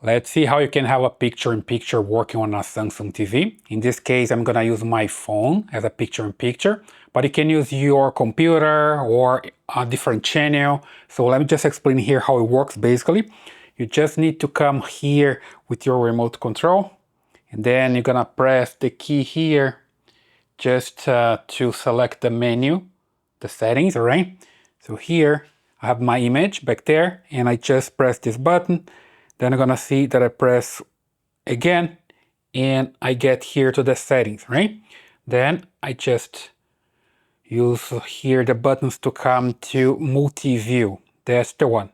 Let's see how you can have a picture-in-picture working on a Samsung TV. In this case, I'm gonna use my phone as a picture-in-picture, but you can use your computer or a different channel. So let me just explain here how it works basically. You just need to come here with your remote control, and then you're gonna press the key here just to select the menu, the settings, all right? So here I have my image back there, and I just press this button. Then I'm gonna see that I press again, and I get here to the settings, right? Then I just use here the buttons to come to multi-view. That's the one.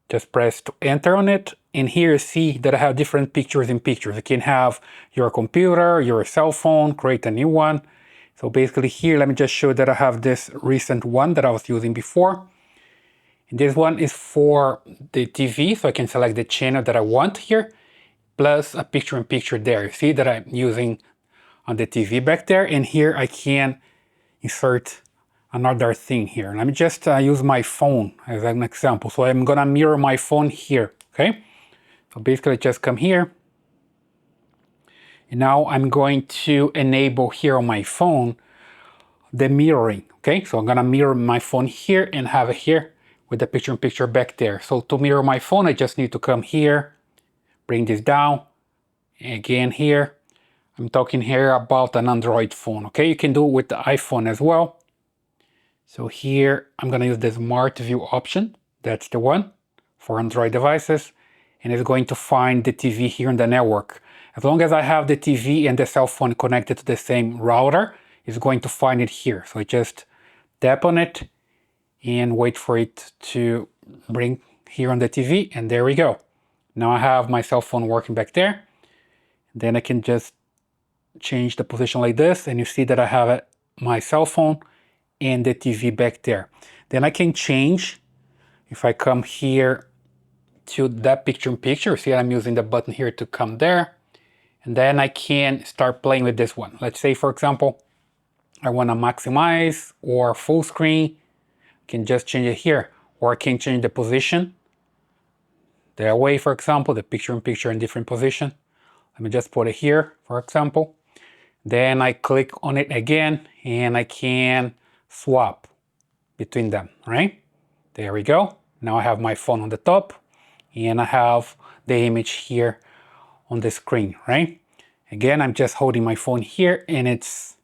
Just press to enter on it, and here you see that I have different pictures in pictures. You can have your computer, your cell phone, create a new one. So basically here, let me just show that I have this recent one that I was using before. And this one is for the TV, so I can select the channel that I want here, plus a picture-in-picture there. You see that I'm using on the TV back there, and here I can insert another thing here. Let me just use my phone as an example. So I'm gonna mirror my phone here, okay? So basically just come here, and now I'm going to enable here on my phone the mirroring, okay? So I'm gonna mirror my phone here and have it here with the picture-in-picture back there. So to mirror my phone, I just need to come here, bring this down, again here. I'm talking here about an Android phone, okay? You can do it with the iPhone as well. So here, I'm gonna use the Smart View option. That's the one for Android devices. And it's going to find the TV here in the network. As long as I have the TV and the cell phone connected to the same router, it's going to find it here. So I just tap on it and wait for it to bring here on the TV, and there we go. Now I have my cell phone working back there. Then I can just change the position like this, and you see that I have my cell phone and the TV back there. Then I can change, if I come here to that picture-in-picture, see I'm using the button here to come there, and then I can start playing with this one. Let's say, for example, I want to maximize or full screen. Can just change it here, or I can change the position that way, for example, the picture-in-picture in different position. Let me just put it here, for example. Then I click on it again, and I can swap between them, right? There we go. Now I have my phone on the top, and I have the image here on the screen, right? Again, I'm just holding my phone here, and it's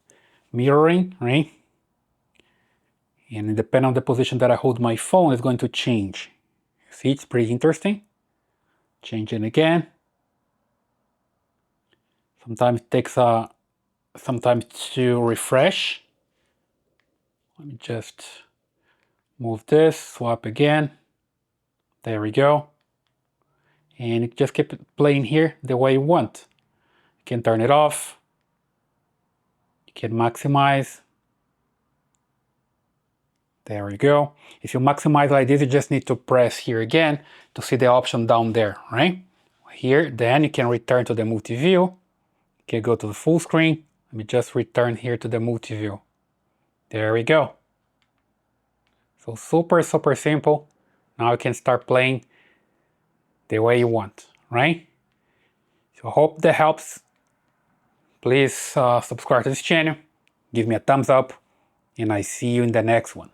mirroring, right? And depending on the position that I hold my phone, it's going to change. See, it's pretty interesting. Change it again. Sometimes it takes sometimes to refresh. Let me just move this, swap again. There we go. And you just keep it playing here the way you want. You can turn it off. You can maximize. There we go. If you maximize like this, you just need to press here again to see the option down there, right? Here, then you can return to the multi-view. You can go to the full screen. Let me just return here to the multi-view. There we go. So super simple. Now you can start playing the way you want, right? So I hope that helps. Please subscribe to this channel, give me a thumbs up, and I see you in the next one.